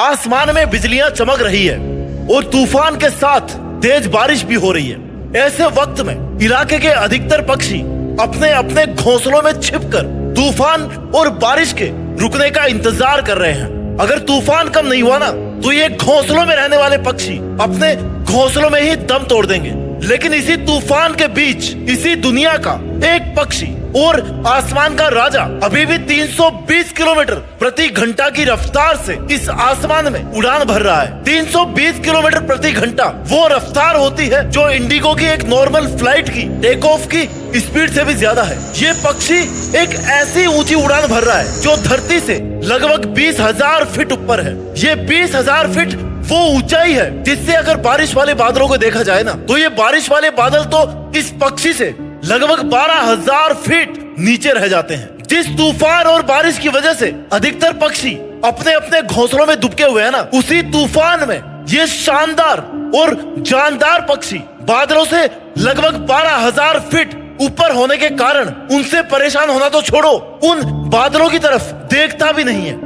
आसमान में बिजलियां चमक रही है और तूफान के साथ तेज बारिश भी हो रही है। ऐसे वक्त में इलाके के अधिकतर पक्षी अपने अपने घोंसलों में छिपकर तूफान और बारिश के रुकने का इंतजार कर रहे हैं। अगर तूफान कम नहीं हुआ ना तो ये घोंसलों में रहने वाले पक्षी अपने घोंसलों में ही दम तोड़ देंगे। लेकिन इसी तूफान के बीच इसी दुनिया का एक पक्षी और आसमान का राजा अभी भी 320 किलोमीटर प्रति घंटा की रफ्तार से इस आसमान में उड़ान भर रहा है। 320 किलोमीटर प्रति घंटा वो रफ्तार होती है जो इंडिगो की एक नॉर्मल फ्लाइट की टेक ऑफ की स्पीड से भी ज्यादा है। ये पक्षी एक ऐसी ऊंची उड़ान भर रहा है जो धरती से लगभग 20,000 फीट ऊपर है। ये 20,000 फीट वो ऊंचाई है जिससे अगर बारिश वाले बादलों को देखा जाए ना तो ये बारिश वाले बादल तो इस पक्षी से लगभग 12,000 फीट नीचे रह जाते हैं। जिस तूफान और बारिश की वजह से अधिकतर पक्षी अपने अपने घोंसलों में दुबके हुए हैं ना, उसी तूफान में ये शानदार और जानदार पक्षी बादलों से लगभग 12,000 फीट ऊपर होने के कारण उनसे परेशान होना तो छोड़ो, उन बादलों की तरफ देखता भी नहीं है।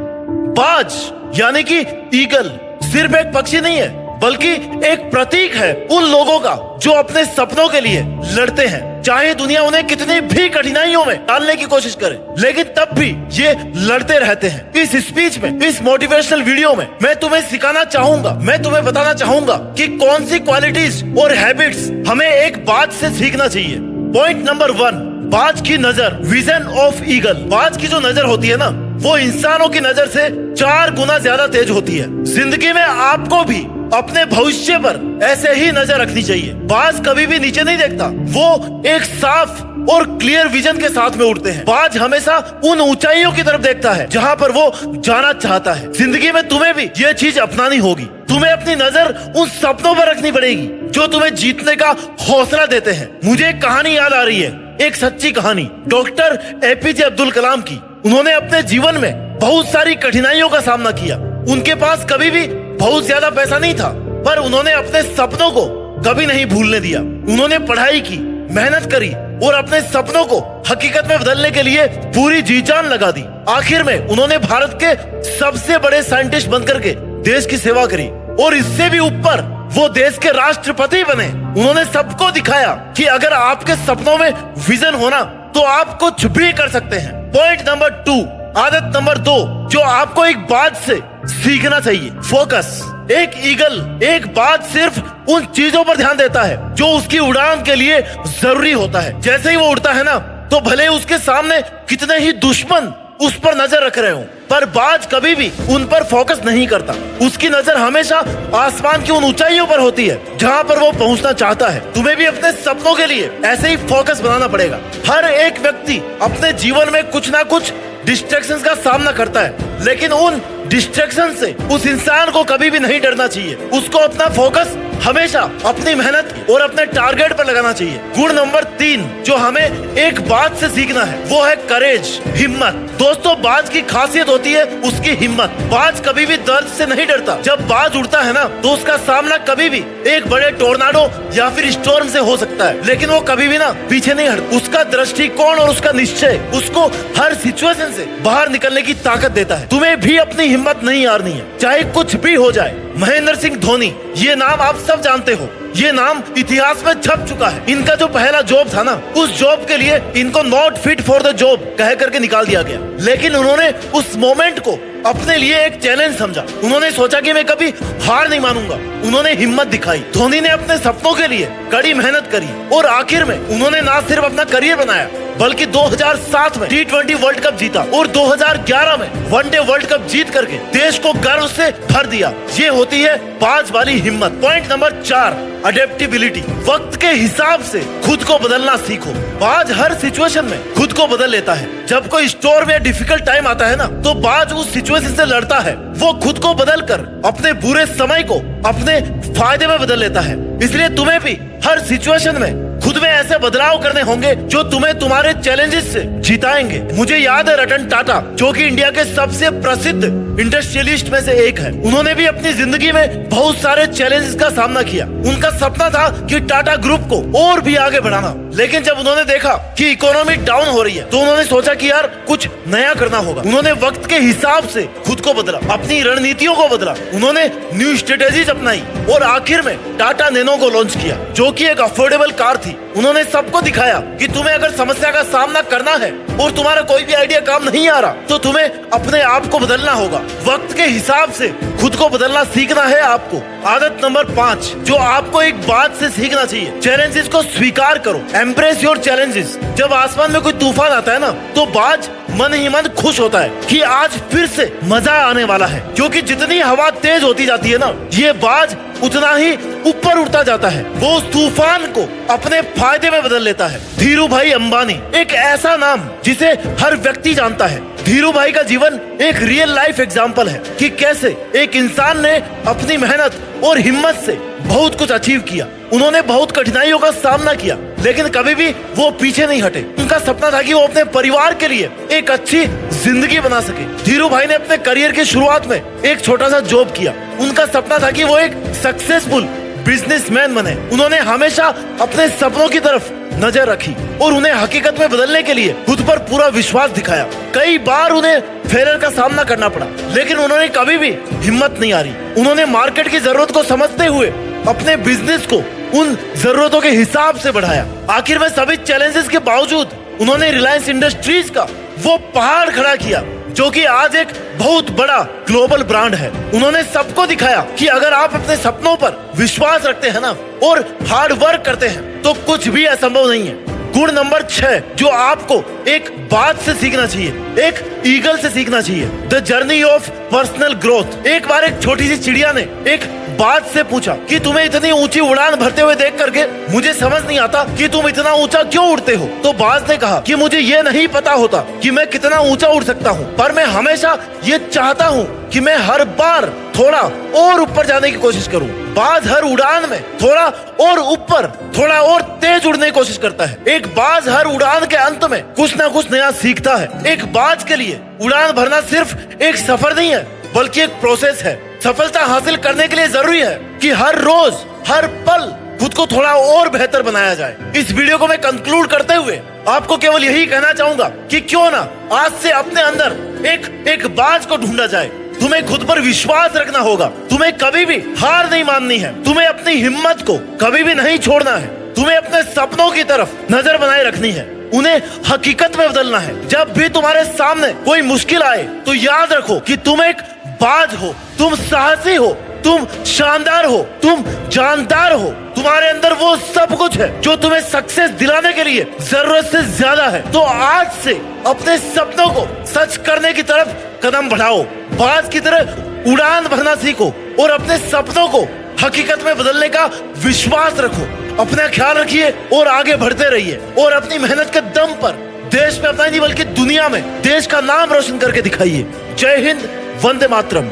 बाज यानी कि ईगल सिर्फ एक पक्षी नहीं है बल्कि एक प्रतीक है उन लोगों का जो अपने सपनों के लिए लड़ते हैं। चाहे दुनिया उन्हें कितनी भी कठिनाइयों में डालने की कोशिश करे, लेकिन तब भी ये लड़ते रहते हैं। इस स्पीच में, इस मोटिवेशनल वीडियो में मैं तुम्हें सिखाना चाहूंगा, मैं तुम्हें बताना चाहूंगा कि कौन सी क्वालिटीज और हैबिट्स हमें एक बाज से सीखना चाहिए। पॉइंट नंबर 1, बाज की नजर, विजन ऑफ ईगल। बाज की जो नजर होती है ना वो इंसानों की नजर से 4 गुना ज्यादा तेज होती है। जिंदगी में आपको भी अपने भविष्य पर ऐसे ही नजर रखनी चाहिए। बाज कभी भी नीचे नहीं देखता, वो एक साफ और क्लियर विजन के साथ में उड़ते हैं। बाज हमेशा उन ऊंचाइयों की तरफ देखता है जहां पर वो जाना चाहता है। जिंदगी में तुम्हें भी ये चीज अपनानी होगी। तुम्हें अपनी नजर उन सपनों पर रखनी पड़ेगी जो तुम्हें जीतने का हौसला देते हैं। मुझे एक कहानी याद आ रही है, एक सच्ची कहानी डॉक्टर एपीजे अब्दुल कलाम की। उन्होंने अपने जीवन में बहुत सारी कठिनाइयों का सामना किया। उनके पास कभी भी बहुत ज्यादा पैसा नहीं था, पर उन्होंने अपने सपनों को कभी नहीं भूलने दिया। उन्होंने पढ़ाई की, मेहनत करी और अपने सपनों को हकीकत में बदलने के लिए पूरी जी जान लगा दी। आखिर में उन्होंने भारत के सबसे बड़े साइंटिस्ट बनकर के देश की सेवा करी और इससे भी ऊपर वो देश के राष्ट्रपति बने। उन्होंने सबको दिखाया कि अगर आपके सपनों में विजन होना तो आप कुछ भी कर सकते हैं। पॉइंट नंबर 2, आदत नंबर 2 जो आपको एक बात से सीखना चाहिए, फोकस। एक ईगल, एक बात सिर्फ उन चीजों पर ध्यान देता है जो उसकी उड़ान के लिए जरूरी होता है। जैसे ही वो उड़ता है ना तो भले उसके सामने कितने ही दुश्मन उस पर नजर रख रहे हो, पर बाज कभी भी उन पर फोकस नहीं करता। उसकी नजर हमेशा आसमान की उन ऊंचाइयों पर होती है जहां पर वो पहुंचना चाहता है। तुम्हें भी अपने सपनों के लिए ऐसे ही फोकस बनाना पड़ेगा। हर एक व्यक्ति अपने जीवन में कुछ ना कुछ डिस्ट्रैक्शंस का सामना करता है, लेकिन उन डिस्ट्रैक्शन से उस इंसान को कभी भी नहीं डरना चाहिए। उसको अपना फोकस हमेशा अपनी मेहनत और अपने टारगेट पर लगाना चाहिए। गुण नंबर 3 जो हमें एक बात से सीखना है वो है करेज, हिम्मत। दोस्तों, बाज की खासियत होती है उसकी हिम्मत। बाज कभी भी दर्द से नहीं डरता। जब बाज उड़ता है ना तो उसका सामना कभी भी एक बड़े टोर्नाडो या फिर स्टॉर्म से हो सकता है, लेकिन वो कभी भी ना पीछे नहीं हटता। उसका दृष्टिकोण और उसका निश्चय उसको हर सिचुएशन से बाहर निकलने की ताकत देता है। तुम्हें भी अपनी हिम्मत नहीं हारनी है, चाहे कुछ भी हो जाए। महेंद्र सिंह धोनी, ये नाम आप सब जानते हो। ये नाम इतिहास में छप चुका है। इनका जो पहला जॉब था ना, उस जॉब के लिए इनको not fit for the job कह करके निकाल दिया गया, लेकिन उन्होंने उस मोमेंट को अपने लिए एक चैलेंज समझा। उन्होंने सोचा कि मैं कभी हार नहीं मानूंगा। उन्होंने हिम्मत दिखाई। धोनी ने अपने सपनों के लिए कड़ी मेहनत करी और आखिर में उन्होंने ना सिर्फ अपना करियर बनाया बल्कि 2007 में T20 वर्ल्ड कप जीता और 2011 में वनडे वर्ल्ड कप जीत करके देश को गर्व से भर दिया। ये होती है बाज वाली हिम्मत। Point number 4, adaptability. वक्त के हिसाब से खुद को बदलना सीखो। बाज हर सिचुएशन में खुद को बदल लेता है। जब कोई स्टॉर्म या डिफिकल्ट टाइम आता है ना तो बाज उस सिचुएशन से लड़ता है। वो खुद को बदलकर अपने बुरे समय को अपने फायदे में बदल लेता है। इसलिए तुम्हें भी हर सिचुएशन में खुद खुद में ऐसे बदलाव करने होंगे जो तुम्हें तुम्हारे चैलेंजेस से जिताएंगे। मुझे याद है रतन टाटा, जो कि इंडिया के सबसे प्रसिद्ध इंडस्ट्रियलिस्ट में से एक है। उन्होंने भी अपनी जिंदगी में बहुत सारे चैलेंजेस का सामना किया। उनका सपना था कि टाटा ग्रुप को और भी आगे बढ़ाना, लेकिन जब उन्होंने देखा कि इकोनॉमी डाउन हो रही है तो उन्होंने सोचा कि यार कुछ नया करना होगा। उन्होंने वक्त के हिसाब से खुद को बदला, अपनी रणनीतियों को बदला, उन्होंने न्यू स्ट्रेटेजीज अपनाई और आखिर में टाटा नैनो को लॉन्च किया, जो कि एक अफोर्डेबल कार थी। उन्होंने सबको दिखाया कि तुम्हें अगर समस्या का सामना करना है और तुम्हारा कोई भी आइडिया काम नहीं आ रहा तो तुम्हें अपने आप को बदलना होगा। वक्त के हिसाब से खुद को बदलना सीखना है आपको। आदत नंबर 5 जो आपको एक बात से सीखना चाहिए, चैलेंजेस को स्वीकार करो। Embrace your challenges. जब आसमान में कोई तूफान आता है ना तो बाज मन ही मन खुश होता है कि आज फिर से मजा आने वाला है, क्योंकि जितनी हवा तेज होती जाती है ना, ये बाज उतना ही ऊपर उड़ता जाता है। वो उस तूफान को अपने फायदे में बदल लेता है। धीरू भाई अंबानी एक ऐसा नाम जिसे हर व्यक्ति जानता है। धीरू भाई का जीवन एक रियल लाइफ एग्जाम्पल है कि कैसे एक इंसान ने अपनी मेहनत और हिम्मत से बहुत कुछ अचीव किया। उन्होंने बहुत कठिनाइयों का सामना किया, लेकिन कभी भी वो पीछे नहीं हटे। उनका सपना था कि वो अपने परिवार के लिए एक अच्छी जिंदगी बना सके। धीरू भाई ने अपने करियर की शुरुआत में एक छोटा सा जॉब किया। उनका सपना था कि वो एक सक्सेसफुल बिजनेसमैन बने। उन्होंने हमेशा अपने सपनों की तरफ नजर रखी और उन्हें हकीकत में बदलने के लिए खुद पर पूरा विश्वास दिखाया। कई बार उन्हें फेलियर का सामना करना पड़ा, लेकिन उन्होंने कभी भी हिम्मत नहीं हारी। उन्होंने मार्केट की जरूरत को समझते हुए अपने बिजनेस को उन जरूरतों के हिसाब से बढ़ाया। आखिर में सभी चैलेंजेस के बावजूद उन्होंने रिलायंस इंडस्ट्रीज का वो पहाड़ खड़ा किया, जो कि आज एक बहुत बड़ा ग्लोबल ब्रांड है। उन्होंने सबको दिखाया कि अगर आप अपने सपनों पर विश्वास रखते हैं ना और हार्ड वर्क करते हैं तो कुछ भी असंभव नहीं है। गुण नंबर 6 जो आपको एक बात से सीखना चाहिए, एक ईगल से सीखना चाहिए। The journey of personal growth. एक बार एक छोटी सी चिड़िया ने एक बाज से पूछा कि तुम्हें इतनी ऊंची उड़ान भरते हुए देख करके मुझे समझ नहीं आता कि तुम इतना ऊंचा क्यों उड़ते हो। तो बाज ने कहा कि मुझे ये नहीं पता होता कि मैं कितना ऊंचा उड़ सकता हूँ, पर मैं हमेशा ये चाहता हूँ कि मैं हर बार थोड़ा और ऊपर जाने की कोशिश करूँ। बाज हर उड़ान में थोड़ा और ऊपर, थोड़ा और तेज उड़ने की कोशिश करता है। एक बाज हर उड़ान के अंत में कुछ ना कुछ नया सीखता है। एक बाज के लिए उड़ान भरना सिर्फ एक सफर नहीं है, बल्कि एक प्रोसेस है। सफलता हासिल करने के लिए जरूरी है कि हर रोज, हर पल खुद को थोड़ा और बेहतर बनाया जाए। इस वीडियो को मैं कंक्लूड करते हुए आपको केवल यही कहना चाहूंगा कि क्यों ना आज से अपने अंदर एक बाज को ढूंढा जाए। तुम्हें खुद पर विश्वास रखना होगा। तुम्हें कभी भी हार नहीं माननी है। तुम्हें अपनी हिम्मत को कभी भी नहीं छोड़ना है। तुम्हें अपने सपनों की तरफ नजर बनाए रखनी है, उन्हें हकीकत में बदलना है। जब भी तुम्हारे सामने कोई मुश्किल आए तो याद रखो कि तुम एक बाज हो, तुम साहसी हो, तुम शानदार हो, तुम जानदार हो। तुम्हारे अंदर वो सब कुछ है जो तुम्हें सक्सेस दिलाने के लिए जरूरत से ज्यादा है। तो आज से अपने सपनों को सच करने की तरफ कदम बढ़ाओ। बाज की तरह उड़ान भरना सीखो और अपने सपनों को हकीकत में बदलने का विश्वास रखो। अपना ख्याल रखिए और आगे बढ़ते रहिए और अपनी मेहनत के दम पर देश में अपना नहीं बल्कि दुनिया में देश का नाम रोशन करके दिखाइए। जय हिंद, वंदे मातरम।